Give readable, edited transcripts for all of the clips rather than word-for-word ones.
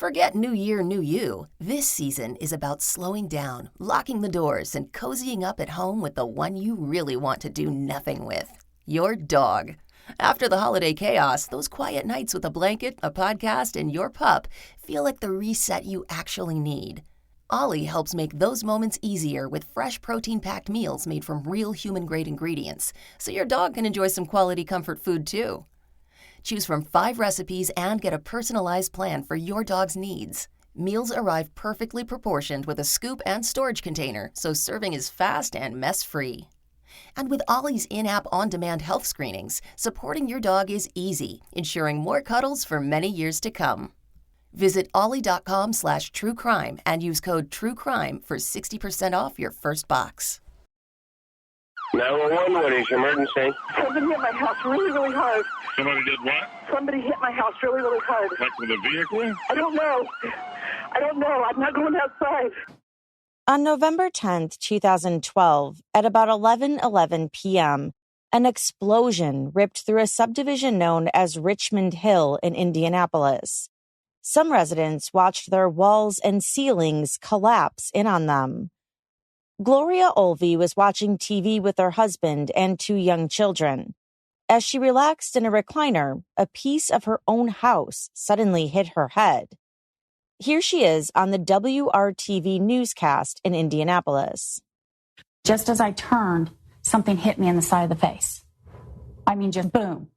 Forget New Year, New You. This season is about slowing down, locking the doors, and cozying up at home with the one you really want to do nothing with. Your dog. After the holiday chaos, those quiet nights with a blanket, a podcast, and your pup feel like the reset you actually need. Ollie helps make those moments easier with fresh protein-packed meals made from real human-grade ingredients, so your dog can enjoy some quality comfort food too. Choose from 5 recipes and get a personalized plan for your dog's needs. Meals arrive perfectly proportioned with a scoop and storage container, so serving is fast and mess-free. And with Ollie's in-app on-demand health screenings, supporting your dog is easy, ensuring more cuddles for many years to come. Visit ollie.com/truecrime and use code TRUECRIME for 60% off your first box. 911, what is your emergency? Somebody hit my house really hard. Somebody did what? Somebody hit my house really hard. Like with a vehicle? I don't know. I'm not going outside. On November 10th, 2012, at about 11:11 p.m., an explosion ripped through a subdivision known as Richmond Hill in Indianapolis. Some residents watched their walls and ceilings collapse in on them. Gloria Olvey was watching TV with her husband and 2 young children. As she relaxed in a recliner, a piece of her own house suddenly hit her head. Here she is on the WRTV newscast in Indianapolis. Just as I turned, something hit me in the side of the face. I mean, just boom.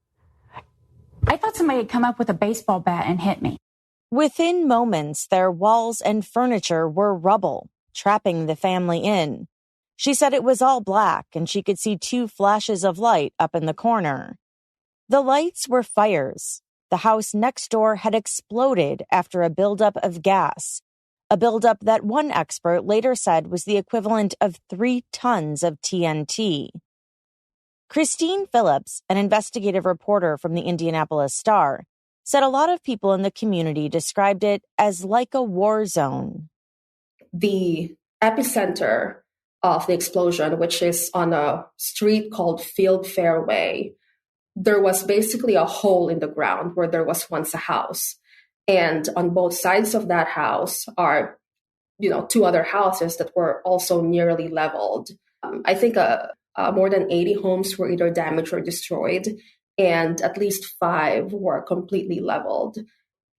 I thought somebody had come up with a baseball bat and hit me. Within moments, their walls and furniture were rubble, trapping the family in. She said it was all black and she could see 2 flashes of light up in the corner. The lights were fires. The house next door had exploded after a buildup of gas, a buildup that one expert later said was the equivalent of 3 tons of TNT. Kristine Phillips, an investigative reporter from the Indianapolis Star, said a lot of people in the community described it as like a war zone. The epicenter of the explosion, which is on a street called Wayfare Way, there was basically a hole in the ground where there was once a house. And on both sides of that house are, 2 other houses that were also nearly leveled. I think more than 80 homes were either damaged or destroyed, and at least 5 were completely leveled.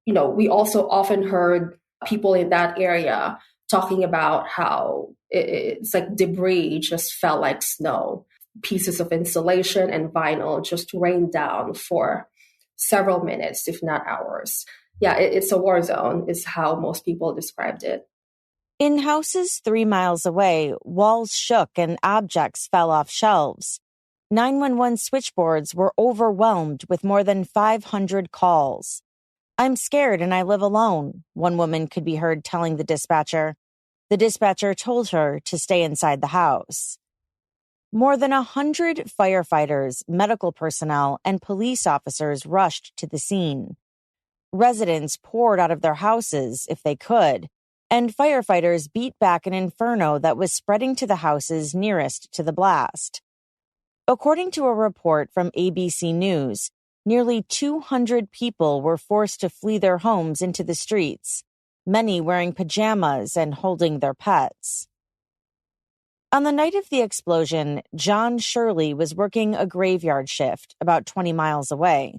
We also often heard people in that area talking about how it's like debris just felt like snow. Pieces of insulation and vinyl just rained down for several minutes, if not hours. Yeah, it's a war zone, is how most people described it. In houses 3 miles away, walls shook and objects fell off shelves. 911 switchboards were overwhelmed with more than 500 calls. "I'm scared and I live alone," one woman could be heard telling the dispatcher. The dispatcher told her to stay inside the house. More than 100 firefighters, medical personnel, and police officers rushed to the scene. Residents poured out of their houses, if they could, and firefighters beat back an inferno that was spreading to the houses nearest to the blast. According to a report from ABC News, nearly 200 people were forced to flee their homes into the streets, many wearing pajamas and holding their pets. On the night of the explosion, John Shirley was working a graveyard shift about 20 miles away.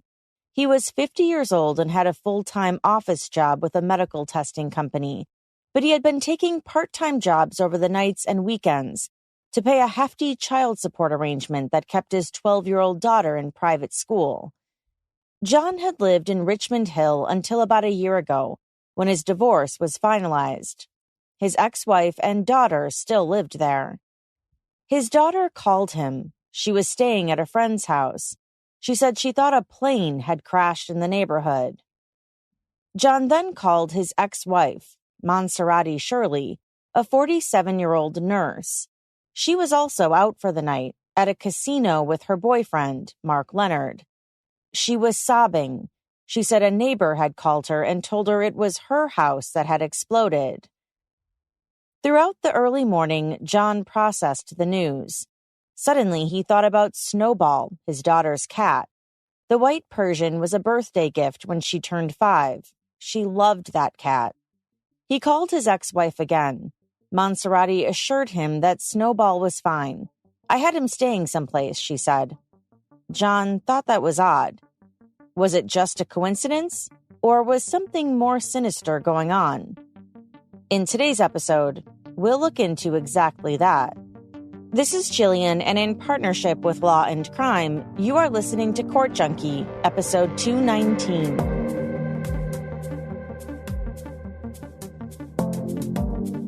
He was 50 years old and had a full-time office job with a medical testing company, but he had been taking part-time jobs over the nights and weekends to pay a hefty child support arrangement that kept his 12-year-old daughter in private school. John had lived in Richmond Hill until about a year ago, when his divorce was finalized. His ex-wife and daughter still lived there. His daughter called him. She was staying at a friend's house. She said she thought a plane had crashed in the neighborhood. John then called his ex-wife, Monserrati Shirley, a 47-year-old nurse. She was also out for the night at a casino with her boyfriend, Mark Leonard. She was sobbing. She said a neighbor had called her and told her it was her house that had exploded. Throughout the early morning, John processed the news. Suddenly, he thought about Snowball, his daughter's cat. The white Persian was a birthday gift when she turned 5. She loved that cat. He called his ex-wife again. Gusmerotti assured him that Snowball was fine. I had him staying someplace, she said. John thought that was odd. Was it just a coincidence, or was something more sinister going on? In today's episode, we'll look into exactly that. This is Jillian, and in partnership with Law and Crime, you are listening to Court Junkie, episode 219.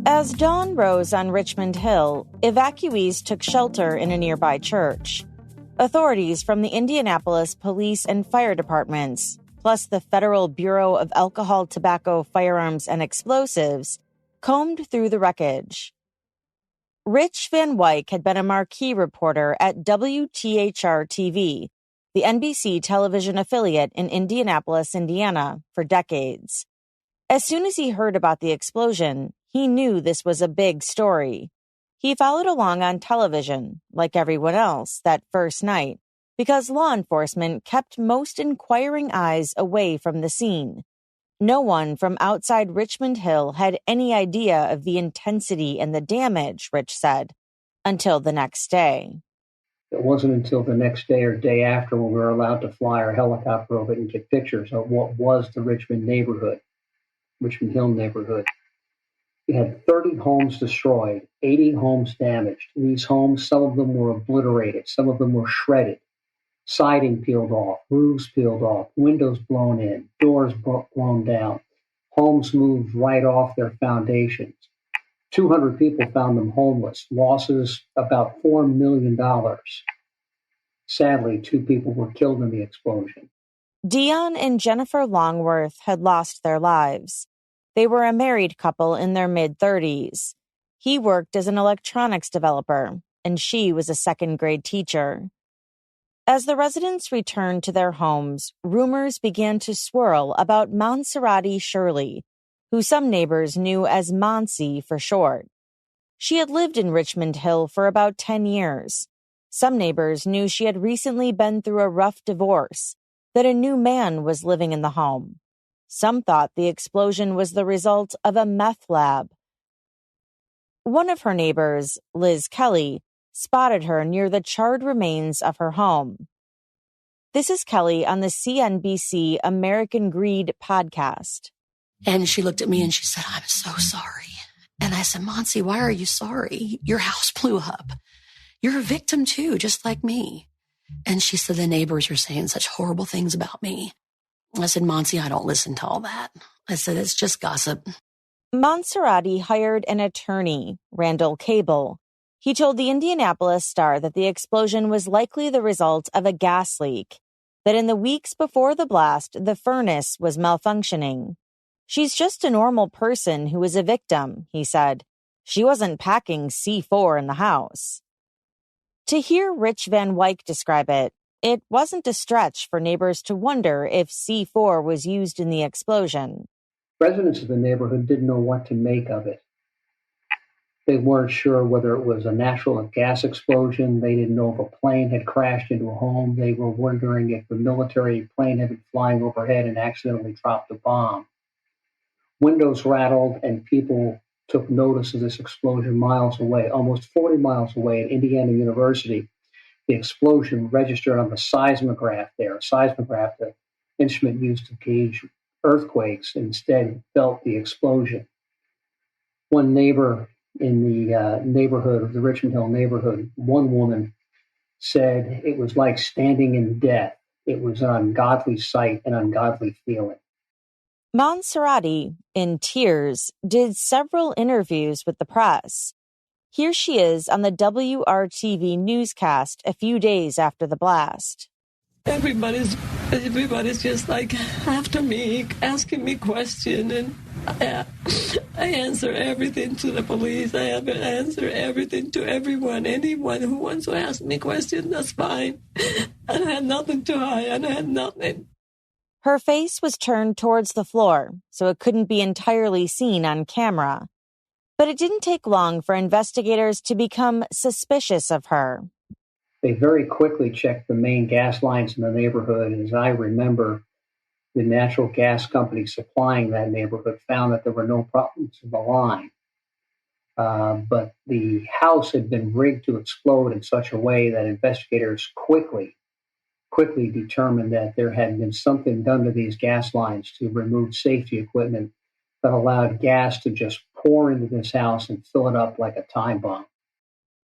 As dawn rose on Richmond Hill, evacuees took shelter in a nearby church. Authorities from the Indianapolis Police and Fire Departments, plus the Federal Bureau of Alcohol, Tobacco, Firearms, and Explosives, combed through the wreckage. Rich Van Wyk had been a marquee reporter at WTHR-TV, the NBC television affiliate in Indianapolis, Indiana, for decades. As soon as he heard about the explosion, he knew this was a big story. He followed along on television, like everyone else, that first night, because law enforcement kept most inquiring eyes away from the scene. No one from outside Richmond Hill had any idea of the intensity and the damage, Rich said, until the next day. It wasn't until the next day or day after when we were allowed to fly our helicopter over and get pictures of what was the Richmond Hill neighborhood. We had 30 homes destroyed, 80 homes damaged. These homes, some of them were obliterated, some of them were shredded. Siding peeled off, roofs peeled off, windows blown in, doors blown down. Homes moved right off their foundations. 200 people found them homeless. Losses about $4 million. Sadly, 2 people were killed in the explosion. Dion and Jennifer Longworth had lost their lives. They were a married couple in their mid-30s. He worked as an electronics developer, and she was a second-grade teacher. As the residents returned to their homes, rumors began to swirl about Gusmerotti Shirley, who some neighbors knew as Monsi for short. She had lived in Richmond Hill for about 10 years. Some neighbors knew she had recently been through a rough divorce, that a new man was living in the home. Some thought the explosion was the result of a meth lab. One of her neighbors, Liz Kelly, spotted her near the charred remains of her home. This is Kelly on the CNBC American Greed podcast. And she looked at me and she said, "I'm so sorry." And I said, "Monsi, why are you sorry? Your house blew up. You're a victim too, just like me." And she said, "The neighbors are saying such horrible things about me." I said, "Monsi, I don't listen to all that." I said, "It's just gossip." Gusmerotti hired an attorney, Randall Cable. He told the Indianapolis Star that the explosion was likely the result of a gas leak, that in the weeks before the blast, the furnace was malfunctioning. "She's just a normal person who was a victim," he said. "She wasn't packing C4 in the house." To hear Rich Van Wyk describe it, it wasn't a stretch for neighbors to wonder if C4 was used in the explosion. Residents of the neighborhood didn't know what to make of it. They weren't sure whether it was a natural gas explosion. They didn't know if a plane had crashed into a home. They were wondering if the military plane had been flying overhead and accidentally dropped a bomb. Windows rattled and people took notice of this explosion miles away, almost 40 miles away at Indiana University. The explosion registered on the seismograph there. A seismograph, the instrument used to gauge earthquakes, instead felt the explosion. One neighbor in the neighborhood of the Richmond Hill neighborhood, one woman said it was like standing in death. It was an ungodly sight, an ungodly feeling. Gusmerotti, in tears, did several interviews with the press. Here she is on the WRTV newscast a few days after the blast. Everybody's just like after me, asking me questions, and I answer everything to the police. I answer everything to everyone. Anyone who wants to ask me questions, that's fine. I had nothing to hide. I had nothing. Her face was turned towards the floor, so it couldn't be entirely seen on camera. But it didn't take long for investigators to become suspicious of her. They very quickly checked the main gas lines in the neighborhood. As I remember, the natural gas company supplying that neighborhood found that there were no problems with the line. But the house had been rigged to explode in such a way that investigators quickly determined that there had been something done to these gas lines to remove safety equipment that allowed gas to just pour into this house and fill it up like a time bomb.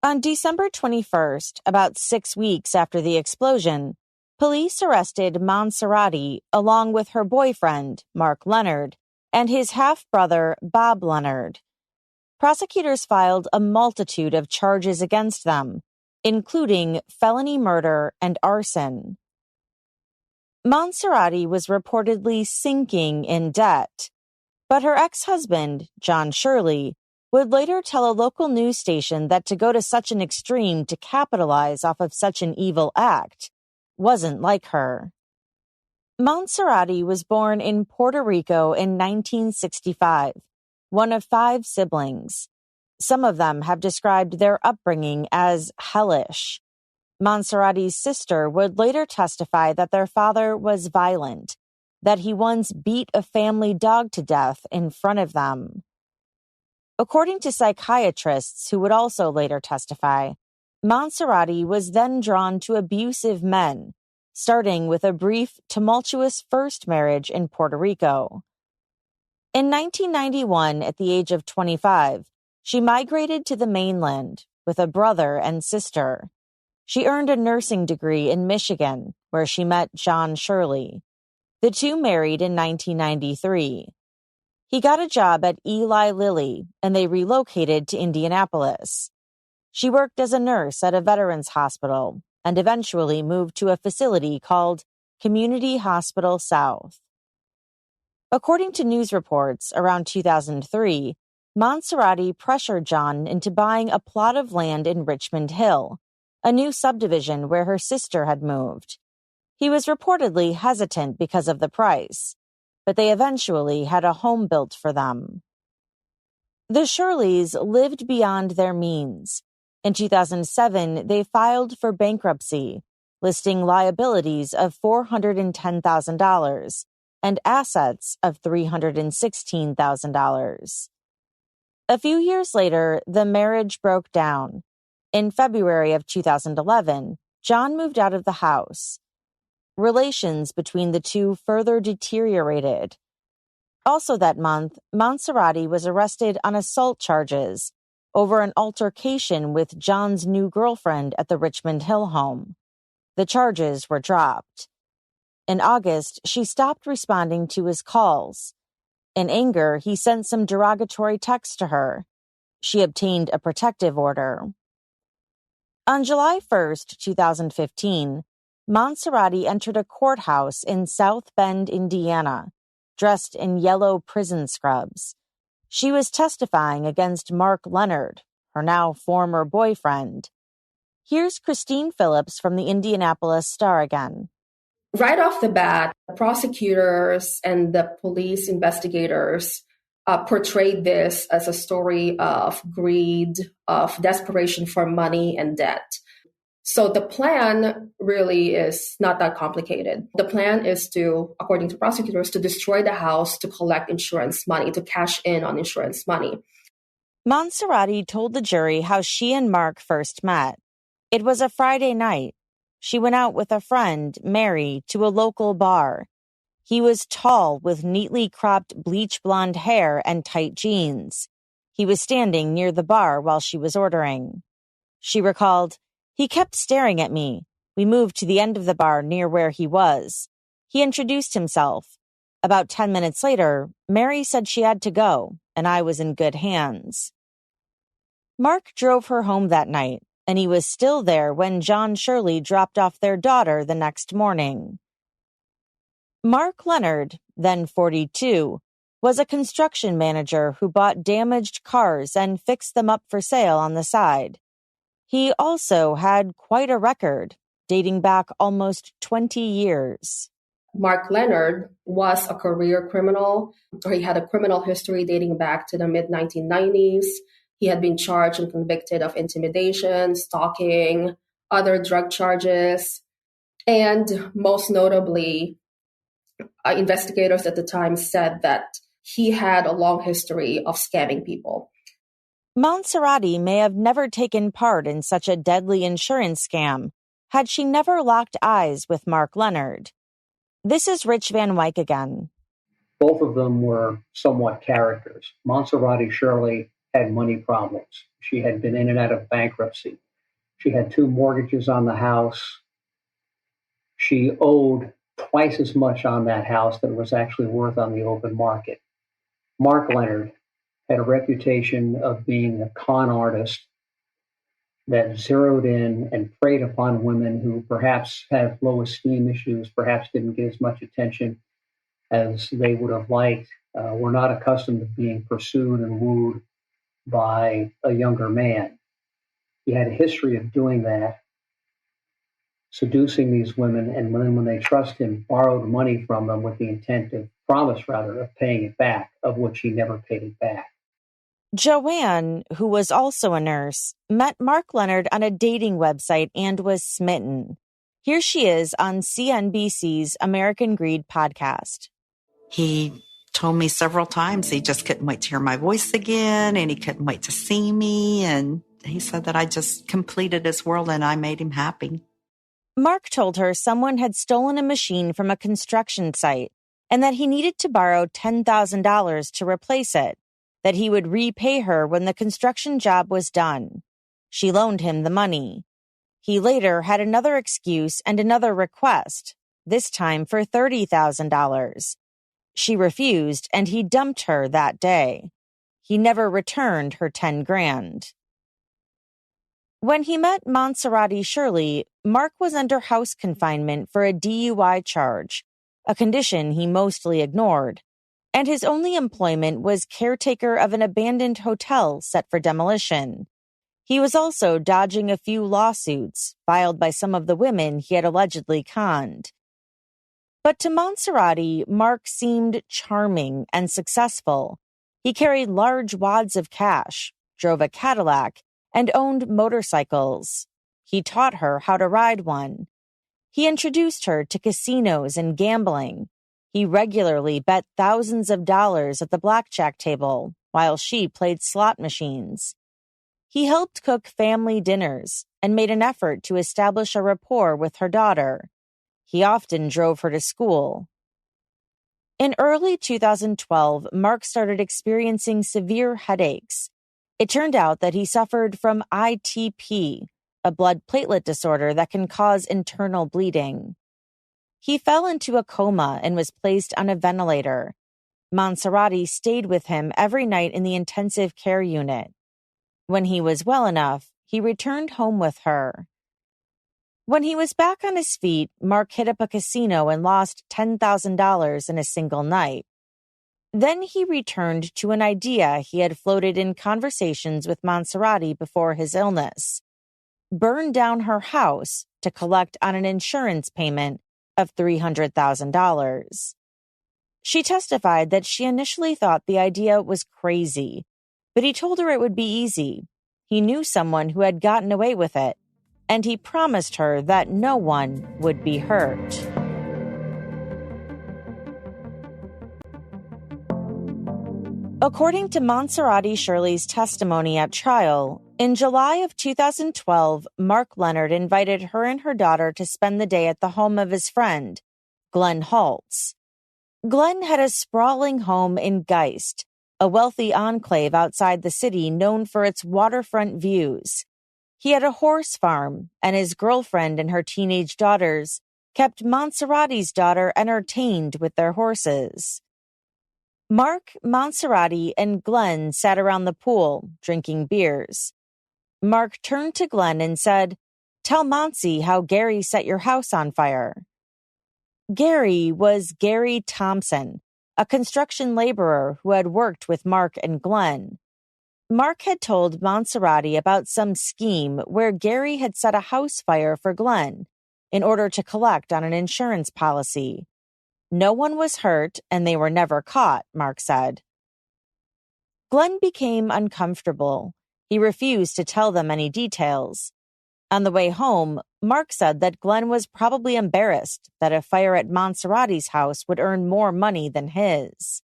On December 21st, about 6 weeks after the explosion, police arrested Gusmerotti along with her boyfriend, Mark Leonard, and his half-brother, Bob Leonard. Prosecutors filed a multitude of charges against them, including felony murder and arson. Gusmerotti was reportedly sinking in debt, but her ex-husband, John Shirley, would later tell a local news station that to go to such an extreme to capitalize off of such an evil act wasn't like her. Gusmerotti was born in Puerto Rico in 1965, one of 5 siblings. Some of them have described their upbringing as hellish. Gusmerotti's sister would later testify that their father was violent, that he once beat a family dog to death in front of them. According to psychiatrists who would also later testify, Gusmerotti was then drawn to abusive men, starting with a brief, tumultuous first marriage in Puerto Rico. In 1991, at the age of 25, she migrated to the mainland with a brother and sister. She earned a nursing degree in Michigan, where she met John Shirley. The two married in 1993. He got a job at Eli Lilly, and they relocated to Indianapolis. She worked as a nurse at a veterans hospital and eventually moved to a facility called Community Hospital South. According to news reports, around 2003, Gusmerotti pressured John into buying a plot of land in Richmond Hill, a new subdivision where her sister had moved. He was reportedly hesitant because of the price, but they eventually had a home built for them. The Shirleys lived beyond their means. In 2007, they filed for bankruptcy, listing liabilities of $410,000 and assets of $316,000. A few years later, the marriage broke down. In February of 2011, John moved out of the house. Relations between the two further deteriorated. Also that month, Gusmerotti was arrested on assault charges over an altercation with John's new girlfriend at the Richmond Hill home. The charges were dropped. In August, she stopped responding to his calls. In anger, he sent some derogatory texts to her. She obtained a protective order. On July 1st, 2015, Gusmerotti entered a courthouse in South Bend, Indiana, dressed in yellow prison scrubs. She was testifying against Mark Leonard, her now former boyfriend. Here's Kristine Phillips from the Indianapolis Star again. Right off the bat, the prosecutors and the police investigators portrayed this as a story of greed, of desperation for money and debt. So the plan really is not that complicated. The plan is to, according to prosecutors, to destroy the house to collect insurance money, to cash in on insurance money. Gusmerotti told the jury how she and Mark first met. It was a Friday night. She went out with a friend, Mary, to a local bar. He was tall with neatly cropped bleach blonde hair and tight jeans. He was standing near the bar while she was ordering. She recalled, "He kept staring at me. We moved to the end of the bar near where he was. He introduced himself. About 10 minutes later, Mary said she had to go, and I was in good hands." Mark drove her home that night, and he was still there when John Shirley dropped off their daughter the next morning. Mark Leonard, then 42, was a construction manager who bought damaged cars and fixed them up for sale on the side. He also had quite a record, dating back almost 20 years. Mark Leonard was a career criminal, or he had a criminal history dating back to the mid-1990s. He had been charged and convicted of intimidation, stalking, other drug charges, and most notably, Investigators at the time said that he had a long history of scamming people. Monserrati may have never taken part in such a deadly insurance scam had she never locked eyes with Mark Leonard. This is Rich Van Wyk again. Both of them were somewhat characters. Monserrati Shirley had money problems. She had been in and out of bankruptcy. She had 2 mortgages on the house. She owed twice as much on that house that it was actually worth on the open market. Mark Leonard had a reputation of being a con artist that zeroed in and preyed upon women who perhaps had low esteem issues, perhaps didn't get as much attention as they would have liked, were not accustomed to being pursued and wooed by a younger man. He had a history of doing that, seducing these women, and then when they trust him, borrowed money from them with the intent of paying it back, of which he never paid it back. Joanne, who was also a nurse, met Mark Leonard on a dating website and was smitten. Here she is on CNBC's American Greed podcast. He told me several times he just couldn't wait to hear my voice again, and he couldn't wait to see me. And he said that I just completed his world and I made him happy. Mark told her someone had stolen a machine from a construction site and that he needed to borrow $10,000 to replace it, that he would repay her when the construction job was done. She loaned him the money. He later had another excuse and another request, this time for $30,000. She refused, and he dumped her that day. He never returned her $10,000. When he met Monserrati Shirley, Mark was under house confinement for a DUI charge, a condition he mostly ignored, and his only employment was caretaker of an abandoned hotel set for demolition. He was also dodging a few lawsuits filed by some of the women he had allegedly conned. But to Monserrati, Mark seemed charming and successful. He carried large wads of cash, drove a Cadillac, and owned motorcycles. He taught her how to ride one. He introduced her to casinos and gambling. He regularly bet thousands of dollars at the blackjack table while she played slot machines. He helped cook family dinners and made an effort to establish a rapport with her daughter. He often drove her to school. In early 2012, Mark started experiencing severe headaches. It turned out that he suffered from ITP, a blood platelet disorder that can cause internal bleeding. He fell into a coma and was placed on a ventilator. Monserrati stayed with him every night in the intensive care unit. When he was well enough, he returned home with her. When he was back on his feet, Mark hit up a casino and lost $10,000 in a single night. Then he returned to an idea he had floated in conversations with Monserrati before his illness: burn down her house to collect on an insurance payment of $300,000. She testified that she initially thought the idea was crazy, but he told her it would be easy. He knew someone who had gotten away with it, and he promised her that no one would be hurt. According to Monserrati Shirley's testimony at trial, in July of 2012, Mark Leonard invited her and her daughter to spend the day at the home of his friend, Glenn Haltz. Glenn had a sprawling home in Geist, a wealthy enclave outside the city known for its waterfront views. He had a horse farm, and his girlfriend and her teenage daughters kept Monserrati's daughter entertained with their horses. Mark, Monserrati, and Glenn sat around the pool, drinking beers. Mark turned to Glenn and said, "Tell Monsi how Gary set your house on fire." Gary was Gary Thompson, a construction laborer who had worked with Mark and Glenn. Mark had told Monserrati about some scheme where Gary had set a house fire for Glenn in order to collect on an insurance policy. No one was hurt, and they were never caught, Mark said. Glenn became uncomfortable. He refused to tell them any details. On the way home, Mark said that Glenn was probably embarrassed that a fire at Monserrati's house would earn more money than his.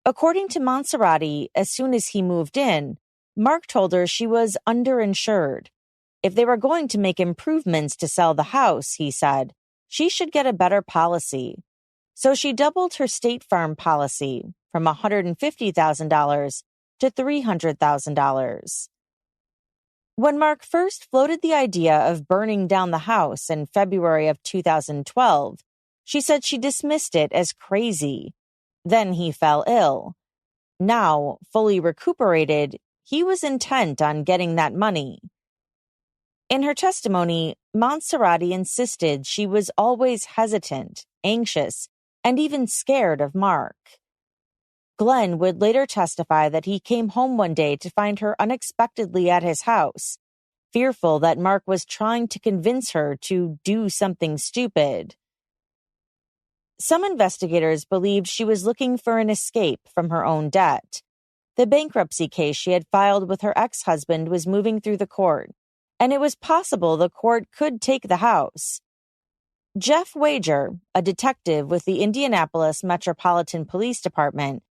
According to Monserrati, as soon as he moved in, Mark told her she was underinsured. If they were going to make improvements to sell the house, he said, she should get a better policy. So she doubled her State Farm policy from $150,000 to $300,000. When Mark first floated the idea of burning down the house in February of 2012, she said she dismissed it as crazy. Then he fell ill. Now, fully recuperated, he was intent on getting that money. In her testimony, Monserrati insisted she was always hesitant, anxious, and even scared of Mark. Glenn would later testify that he came home one day to find her unexpectedly at his house, fearful that Mark was trying to convince her to do something stupid. Some investigators believed she was looking for an escape from her own debt. The bankruptcy case she had filed with her ex-husband was moving through the court, and it was possible the court could take the house. Jeff Wager, a detective with the Indianapolis Metropolitan Police Department,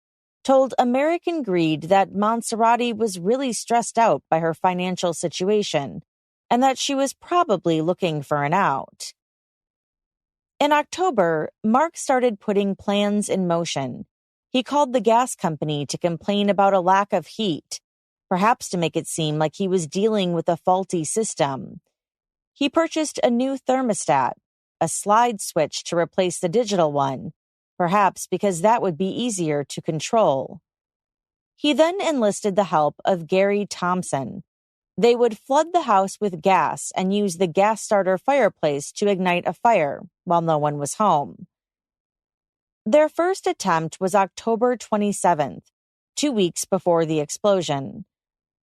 told American Greed that Monserrati was really stressed out by her financial situation and that she was probably looking for an out. In October, Mark started putting plans in motion. He called the gas company to complain about a lack of heat, perhaps to make it seem like he was dealing with a faulty system. He purchased a new thermostat, a slide switch to replace the digital one, perhaps because that would be easier to control. He then enlisted the help of Gary Thompson. They would flood the house with gas and use the gas starter fireplace to ignite a fire while no one was home. Their first attempt was October 27th, 2 weeks before the explosion.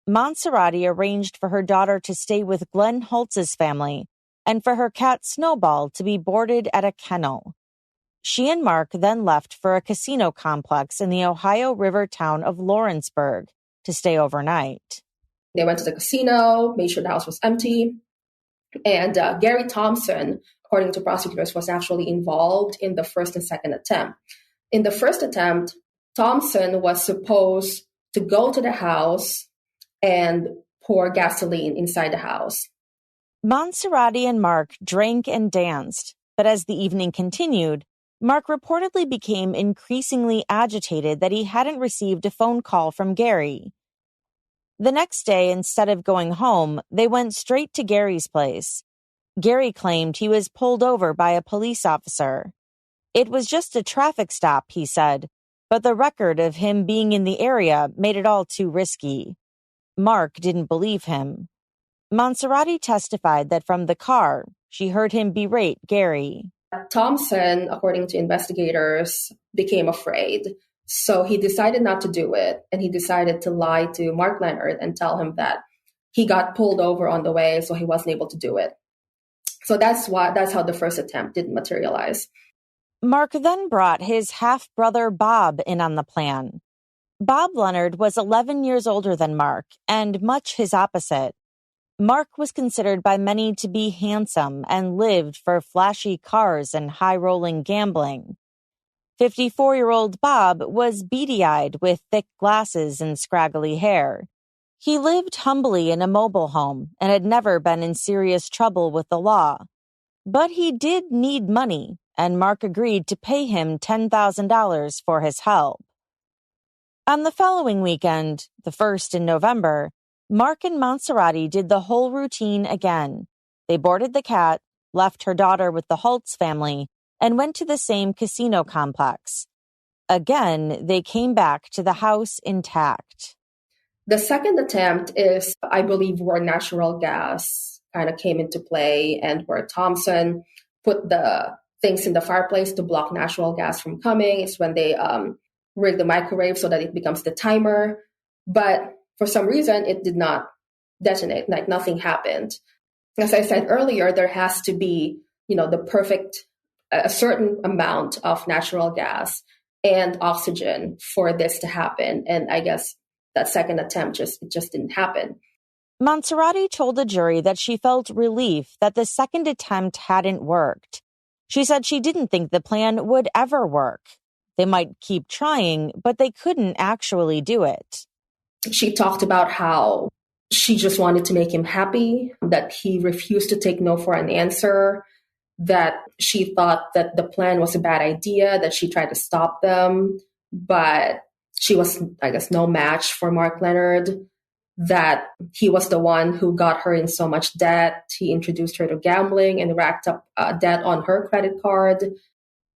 Monserrati arranged for her daughter to stay with Glenn Holtz's family and for her cat Snowball to be boarded at a kennel. She and Mark then left for a casino complex in the Ohio River town of Lawrenceburg to stay overnight. They went to the casino, made sure the house was empty. And Gary Thompson, according to prosecutors, was actually involved in the first and second attempt. In the first attempt, Thompson was supposed to go to the house and pour gasoline inside the house. Monserrati and Mark drank and danced, but as the evening continued, Mark reportedly became increasingly agitated that he hadn't received a phone call from Gary. The next day, instead of going home, they went straight to Gary's place. Gary claimed he was pulled over by a police officer. It was just a traffic stop, he said, but the record of him being in the area made it all too risky. Mark didn't believe him. Monserrati testified that from the car, she heard him berate Gary. Thompson, according to investigators, became afraid. So he decided not to do it. And he decided to lie to Mark Leonard and tell him that he got pulled over on the way, so he wasn't able to do it. So that's how the first attempt didn't materialize. Mark then brought his half-brother Bob in on the plan. Bob Leonard was 11 years older than Mark and much his opposite. Mark was considered by many to be handsome and lived for flashy cars and high-rolling gambling. 54-year-old Bob was beady-eyed with thick glasses and scraggly hair. He lived humbly in a mobile home and had never been in serious trouble with the law. But he did need money, and Mark agreed to pay him $10,000 for his help. On the following weekend, the 1st in November, Mark and Monserrati did the whole routine again. They boarded the cat, left her daughter with the Holtz family, and went to the same casino complex. Again, they came back to the house intact. The second attempt is, I believe, where natural gas kind of came into play and where Thompson put the things in the fireplace to block natural gas from coming. It's when they rig the microwave so that it becomes the timer. But for some reason, it did not detonate, like nothing happened. As I said earlier, there has to be, the perfect, a certain amount of natural gas and oxygen for this to happen. And I guess that second attempt just didn't happen. Monserrati told the jury that she felt relief that the second attempt hadn't worked. She said she didn't think the plan would ever work. They might keep trying, but they couldn't actually do it. She talked about how she just wanted to make him happy, that he refused to take no for an answer, that she thought that the plan was a bad idea, that she tried to stop them, but she was, I guess, no match for Mark Leonard, that he was the one who got her in so much debt. He introduced her to gambling and racked up debt on her credit card.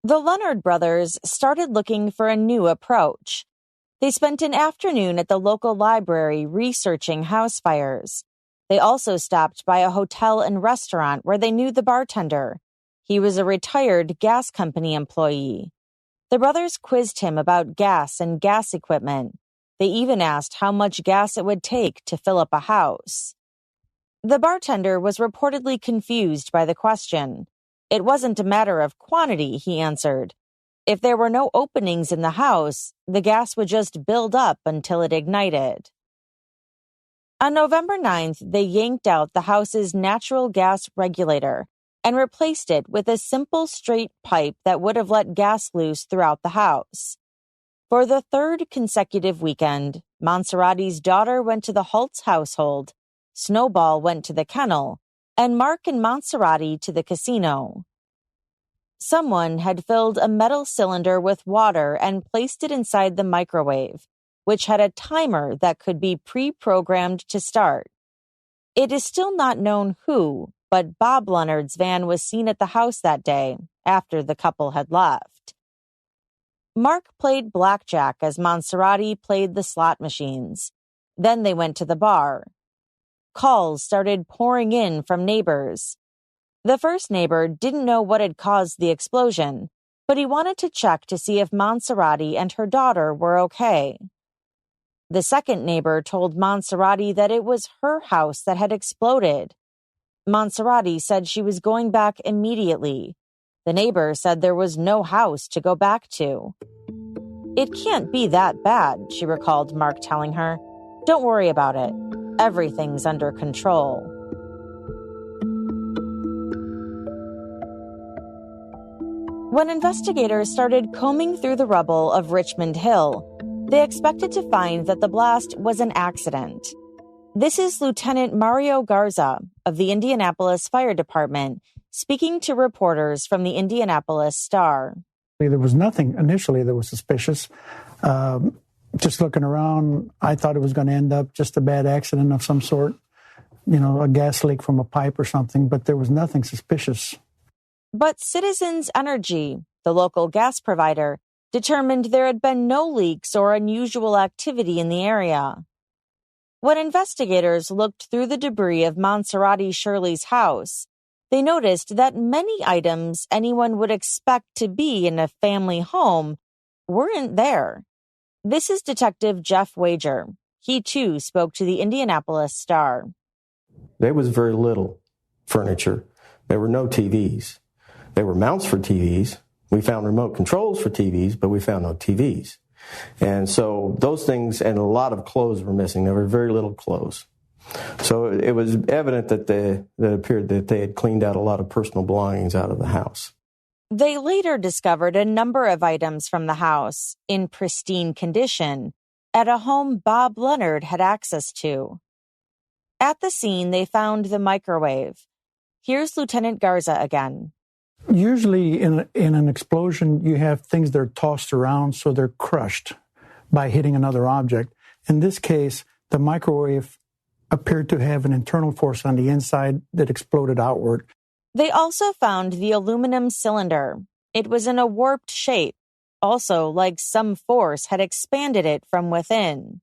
The Leonard brothers started looking for a new approach. They spent an afternoon at the local library researching house fires. They also stopped by a hotel and restaurant where they knew the bartender. He was a retired gas company employee. The brothers quizzed him about gas and gas equipment. They even asked how much gas it would take to fill up a house. The bartender was reportedly confused by the question. It wasn't a matter of quantity, he answered. If there were no openings in the house, the gas would just build up until it ignited. On November 9th, they yanked out the house's natural gas regulator and replaced it with a simple straight pipe that would have let gas loose throughout the house. For the third consecutive weekend, Monserrati's daughter went to the Holtz household, Snowball went to the kennel, and Mark and Monserrati to the casino. Someone had filled a metal cylinder with water and placed it inside the microwave, which had a timer that could be pre-programmed to start. It is still not known who, but Bob Leonard's van was seen at the house that day, after the couple had left. Mark played blackjack as Monserrati played the slot machines. Then they went to the bar. Calls started pouring in from neighbors. The first neighbor didn't know what had caused the explosion, but he wanted to check to see if Monserrati and her daughter were okay. The second neighbor told Monserrati that it was her house that had exploded. Monserrati said she was going back immediately. The neighbor said there was no house to go back to. It can't be that bad, she recalled Mark telling her. Don't worry about it. Everything's under control. When investigators started combing through the rubble of Richmond Hill, they expected to find that the blast was an accident. This is Lieutenant Mario Garza of the Indianapolis Fire Department speaking to reporters from the Indianapolis Star. There was nothing initially that was suspicious. Just looking around, I thought it was going to end up just a bad accident of some sort, a gas leak from a pipe or something, but there was nothing suspicious. But Citizens Energy, the local gas provider, determined there had been no leaks or unusual activity in the area. When investigators looked through the debris of Monserrati Shirley's house, they noticed that many items anyone would expect to be in a family home weren't there. This is Detective Jeff Wager. He, too, spoke to the Indianapolis Star. There was very little furniture. There were no TVs. There were mounts for TVs. We found remote controls for TVs, but we found no TVs. And so those things, and a lot of clothes were missing. There were very little clothes. So it was evident that it appeared that they had cleaned out a lot of personal belongings out of the house. They later discovered a number of items from the house, in pristine condition, at a home Bob Leonard had access to. At the scene, they found the microwave. Here's Lieutenant Garza again. Usually in an explosion, you have things that are tossed around so they're crushed by hitting another object. In this case, the microwave appeared to have an internal force on the inside that exploded outward. They also found the aluminum cylinder. It was in a warped shape, also like some force had expanded it from within.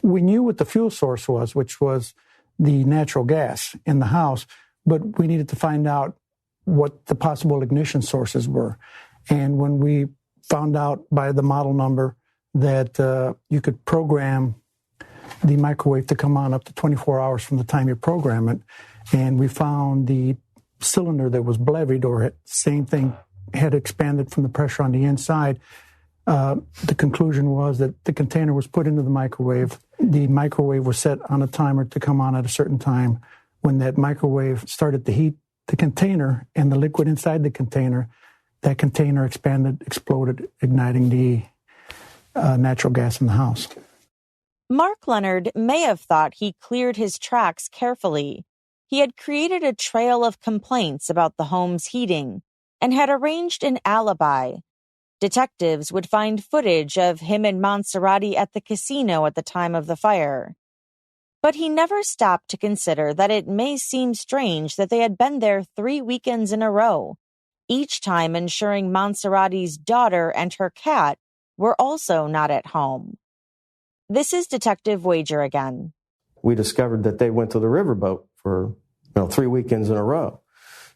We knew what the fuel source was, which was the natural gas in the house, but we needed to find out what the possible ignition sources were. And when we found out by the model number that you could program the microwave to come on up to 24 hours from the time you program it, and we found the cylinder that was blevied, or same thing, had expanded from the pressure on the inside, the conclusion was that the container was put into the microwave the microwave was set on a timer to come on at a certain time. When that microwave started to heat the container and the liquid inside the container, that container expanded, exploded, igniting the natural gas in the house. Mark Leonard may have thought he cleared his tracks carefully. He had created a trail of complaints about the home's heating and had arranged an alibi. Detectives would find footage of him and Monserrati at the casino at the time of the fire. But he never stopped to consider that it may seem strange that they had been there 3 weekends in a row, each time ensuring Monserrati's daughter and her cat were also not at home. This is Detective Wager again. We discovered that they went to the riverboat for 3 weekends in a row.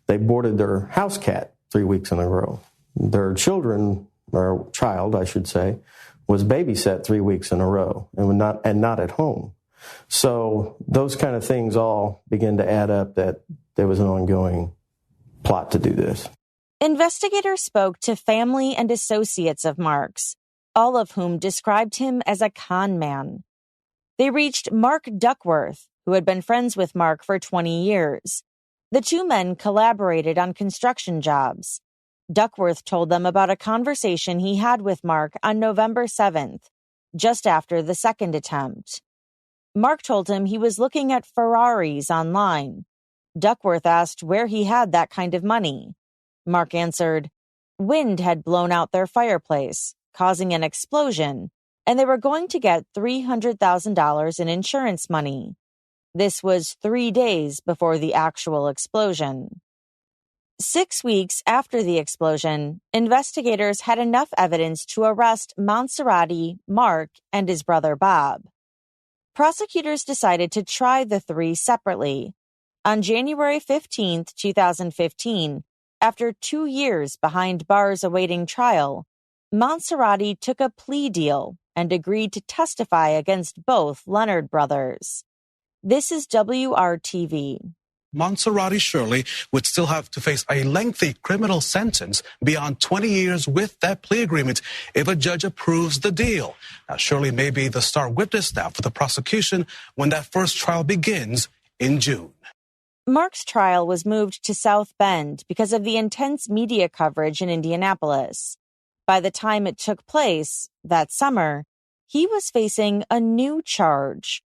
They boarded their house cat 3 weeks in a row. Their children, or child, I should say, was babysat 3 weeks in a row and not at home. So those kind of things all begin to add up that there was an ongoing plot to do this. Investigators spoke to family and associates of Mark's, all of whom described him as a con man. They reached Mark Duckworth, who had been friends with Mark for 20 years. The two men collaborated on construction jobs. Duckworth told them about a conversation he had with Mark on November 7th, just after the second attempt. Mark told him he was looking at Ferraris online. Duckworth asked where he had that kind of money. Mark answered, wind had blown out their fireplace, causing an explosion, and they were going to get $300,000 in insurance money. This was 3 days before the actual explosion. 6 weeks after the explosion, investigators had enough evidence to arrest Monserrati, Mark, and his brother Bob. Prosecutors decided to try the three separately. On January 15, 2015, after 2 years behind bars awaiting trial, Monserrati took a plea deal and agreed to testify against both Leonard brothers. This is WRTV. Monserrati Shirley would still have to face a lengthy criminal sentence beyond 20 years with that plea agreement if a judge approves the deal. Now, Shirley may be the star witness now for the prosecution when that first trial begins in June. Mark's trial was moved to South Bend because of the intense media coverage in Indianapolis. By the time it took place, that summer, he was facing a new charge.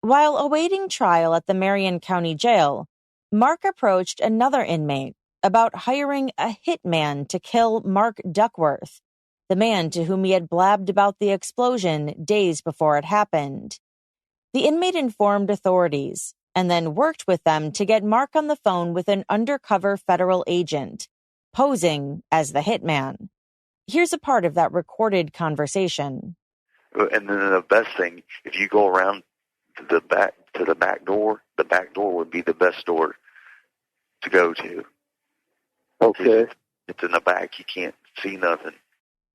While awaiting trial at the Marion County Jail, Mark approached another inmate about hiring a hitman to kill Mark Duckworth, the man to whom he had blabbed about the explosion days before it happened. The inmate informed authorities and then worked with them to get Mark on the phone with an undercover federal agent, posing as the hitman. Here's a part of that recorded conversation. And then the best thing, if you go around the back door would be the best door to go to. Okay. It's in the back. You can't see nothing.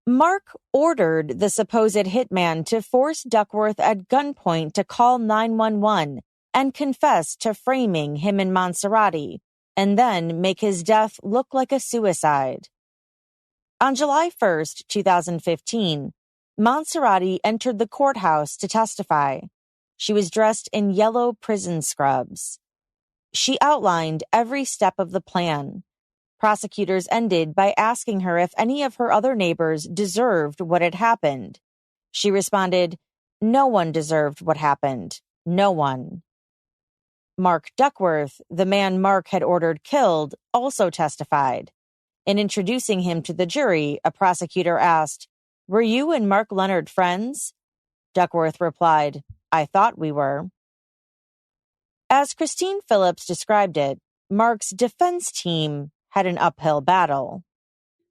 Mark ordered the supposed hitman to force Duckworth at gunpoint to call 911 and confess to framing him and Monserrati, and then make his death look like a suicide. On July 1st, 2015, Monserrati entered the courthouse to testify. She was dressed in yellow prison scrubs. She outlined every step of the plan. Prosecutors ended by asking her if any of her other neighbors deserved what had happened. She responded, "No one deserved what happened. No one." Mark Duckworth, the man Mark had ordered killed, also testified. In introducing him to the jury, a prosecutor asked, "Were you and Mark Leonard friends?" Duckworth replied, "I thought we were." As Kristine Phillips described it, Mark's defense team had an uphill battle.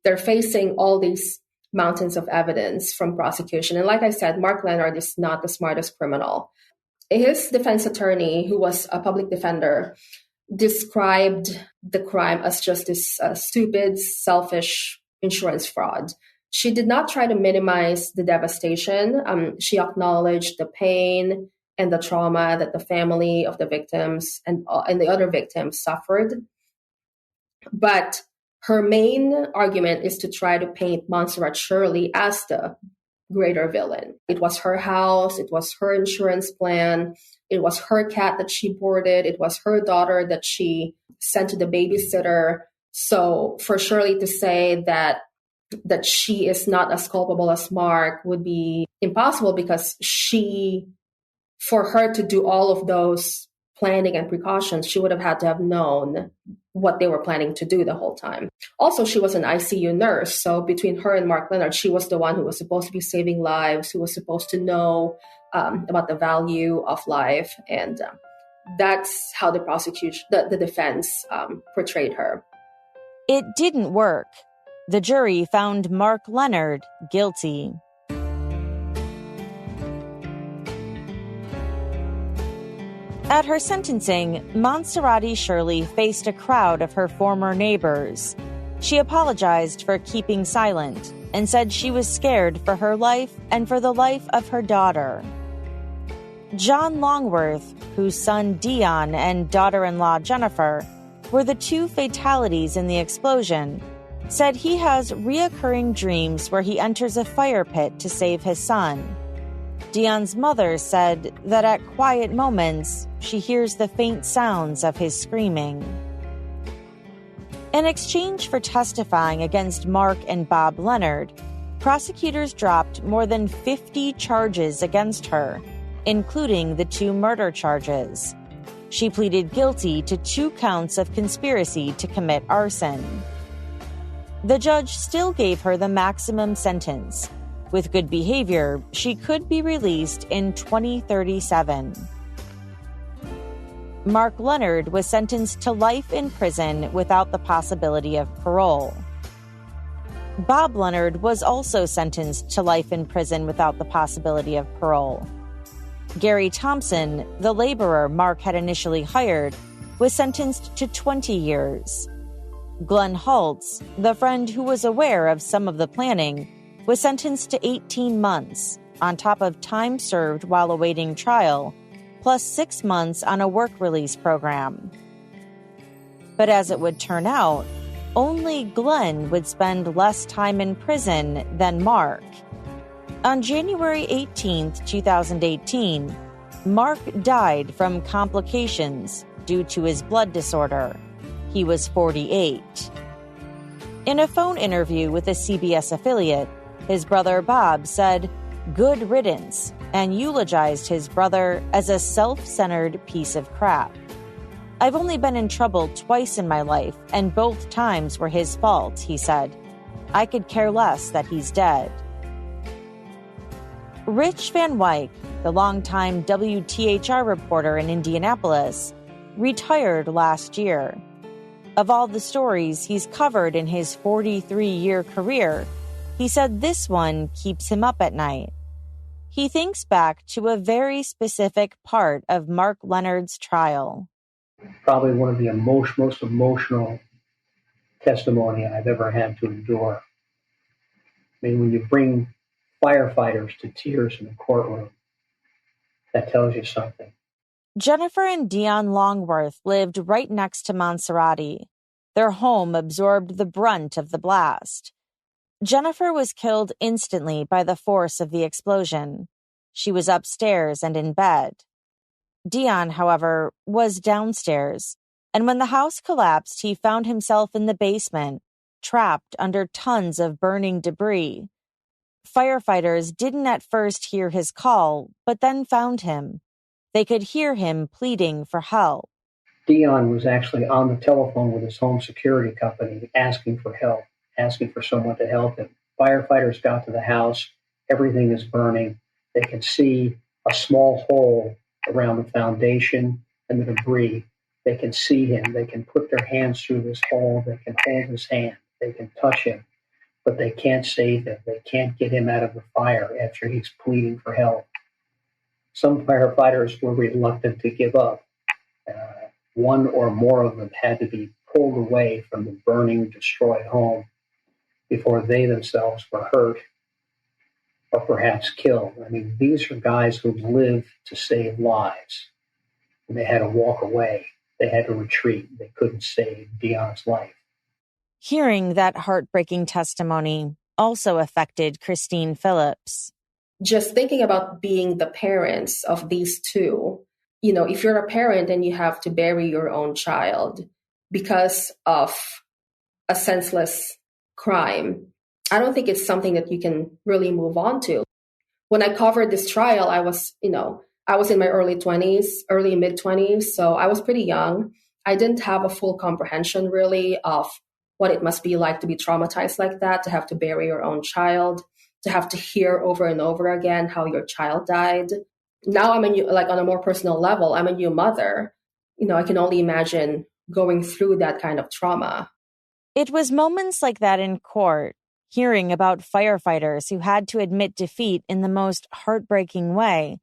They're facing all these mountains of evidence from prosecution. And like I said, Mark Leonard is not the smartest criminal. His defense attorney, who was a public defender, described the crime as just this stupid, selfish insurance fraud. She did not try to minimize the devastation. She acknowledged the pain and the trauma that the family of the victims and the other victims suffered. But her main argument is to try to paint Montserrat Shirley as the greater villain. It was her house. It was her insurance plan. It was her cat that she boarded. It was her daughter that she sent to the babysitter. So for Shirley to say that she is not as culpable as Mark would be impossible, because for her to do all of those planning and precautions, she would have had to have known what they were planning to do the whole time. Also, she was an ICU nurse. So between her and Mark Leonard, she was the one who was supposed to be saving lives, who was supposed to know about the value of life. And that's how the defense portrayed her. It didn't work. The jury found Mark Leonard guilty. At her sentencing, Monserrate Shirley faced a crowd of her former neighbors. She apologized for keeping silent and said she was scared for her life and for the life of her daughter. John Longworth, whose son Dion and daughter-in-law Jennifer were the two fatalities in the explosion, said he has reoccurring dreams where he enters a fire pit to save his son. Dion's mother said that at quiet moments, she hears the faint sounds of his screaming. In exchange for testifying against Mark and Bob Leonard, prosecutors dropped more than 50 charges against her, including the 2 murder charges. She pleaded guilty to 2 counts of conspiracy to commit arson. The judge still gave her the maximum sentence. With good behavior, she could be released in 2037. Mark Leonard was sentenced to life in prison without the possibility of parole. Bob Leonard was also sentenced to life in prison without the possibility of parole. Gary Thompson, the laborer Mark had initially hired, was sentenced to 20 years. Glenn Holtz, the friend who was aware of some of the planning, was sentenced to 18 months, on top of time served while awaiting trial, plus 6 months on a work release program. But as it would turn out, only Glenn would spend less time in prison than Mark. On January 18, 2018, Mark died from complications due to his blood disorder. He was 48. In a phone interview with a CBS affiliate, his brother Bob said, "Good riddance," and eulogized his brother as a self-centered piece of crap. "I've only been in trouble twice in my life, and both times were his fault," he said. "I could care less that he's dead." Rich Van Wyk, the longtime WTHR reporter in Indianapolis, retired last year. Of all the stories he's covered in his 43-year career, he said this one keeps him up at night. He thinks back to a very specific part of Mark Leonard's trial. Probably one of the most emotional testimony I've ever had to endure. I mean, when you bring firefighters to tears in a courtroom, that tells you something. Jennifer and Dion Longworth lived right next to Monserrate. Their home absorbed the brunt of the blast. Jennifer was killed instantly by the force of the explosion. She was upstairs and in bed. Dion, however, was downstairs, and when the house collapsed, he found himself in the basement, trapped under tons of burning debris. Firefighters didn't at first hear his call, but then found him. They could hear him pleading for help. Dion was actually on the telephone with his home security company asking for help, asking for someone to help him. Firefighters got to the house. Everything is burning. They can see a small hole around the foundation and the debris. They can see him. They can put their hands through this hole. They can hold his hand. They can touch him. But they can't save him. They can't get him out of the fire after he's pleading for help. Some firefighters were reluctant to give up. One or more of them had to be pulled away from the burning, destroyed home before they themselves were hurt or perhaps killed. I mean, these are guys who live to save lives. And they had to walk away. They had to retreat. They couldn't save Dion's life. Hearing that heartbreaking testimony also affected Kristine Phillips. just thinking about being the parents of these two, if you're a parent and you have to bury your own child because of a senseless crime, I don't think it's something that you can really move on to. When I covered this trial, I was in my early mid-20s, so I was pretty young. I didn't have a full comprehension really of what it must be like to be traumatized like that, to have to bury your own child, to have to hear over and over again how your child died. Now on a more personal level, I'm a new mother. I can only imagine going through that kind of trauma. It was moments like that in court, hearing about firefighters who had to admit defeat in the most heartbreaking way,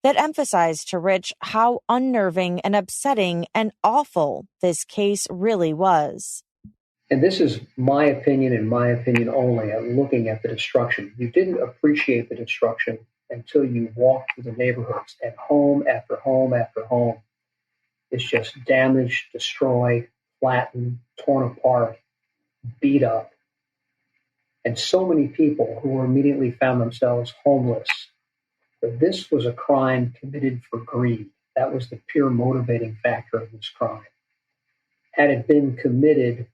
that emphasized to Rich how unnerving and upsetting and awful this case really was. And this is my opinion and my opinion only at looking at the destruction. You didn't appreciate the destruction until you walked through the neighborhoods, and home after home after home is just damaged, destroyed, flattened, torn apart, beat up. And so many people who immediately found themselves homeless. But this was a crime committed for greed. That was the pure motivating factor of this crime. Had it been committed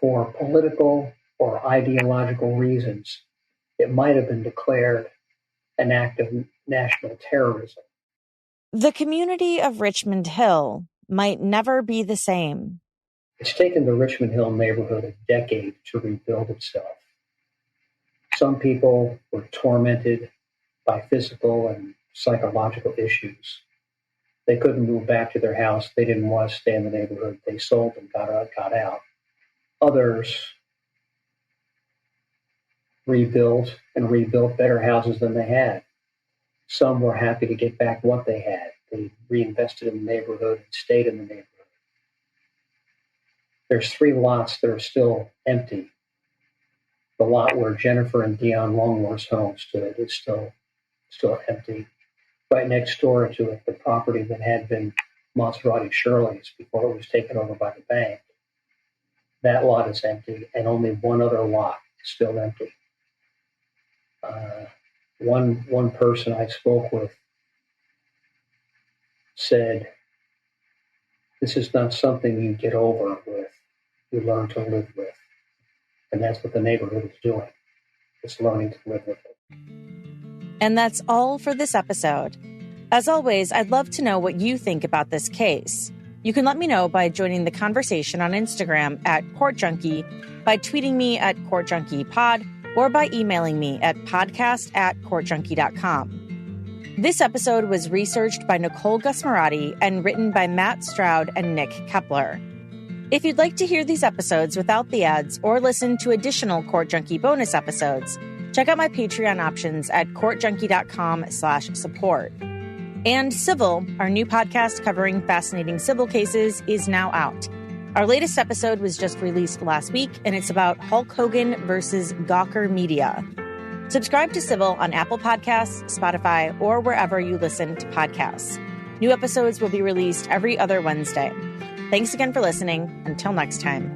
for political or ideological reasons, it might have been declared an act of national terrorism. The community of Richmond Hill might never be the same. It's taken the Richmond Hill neighborhood a decade to rebuild itself. Some people were tormented by physical and psychological issues. They couldn't move back to their house. They didn't want to stay in the neighborhood. They sold and got out. Others rebuilt better houses than they had. Some were happy to get back what they had. They reinvested in the neighborhood and stayed in the neighborhood. There's 3 lots that are still empty. The lot where Jennifer and Dion Longmore's home stood is still empty. Right next door to it, the property that had been Maserati Shirley's before it was taken over by the bank, that lot is empty, and only one other lot is still empty. One person I spoke with said, "This is not something you get over with. You learn to live with." And that's what the neighborhood is doing. It's learning to live with it. And that's all for this episode. As always, I'd love to know what you think about this case. You can let me know by joining the conversation on Instagram at CourtJunkie, by tweeting me at CourtJunkiePod, or by emailing me at podcast@CourtJunkie.com. This episode was researched by Nicole Gusmerotti and written by Matt Stroud and Nick Keppler. If you'd like to hear these episodes without the ads or listen to additional Court Junkie bonus episodes, check out my Patreon options at CourtJunkie.com/support. And Civil, our new podcast covering fascinating civil cases, is now out. Our latest episode was just released last week, and it's about Hulk Hogan versus Gawker Media. Subscribe to Civil on Apple Podcasts, Spotify, or wherever you listen to podcasts. New episodes will be released every other Wednesday. Thanks again for listening. Until next time.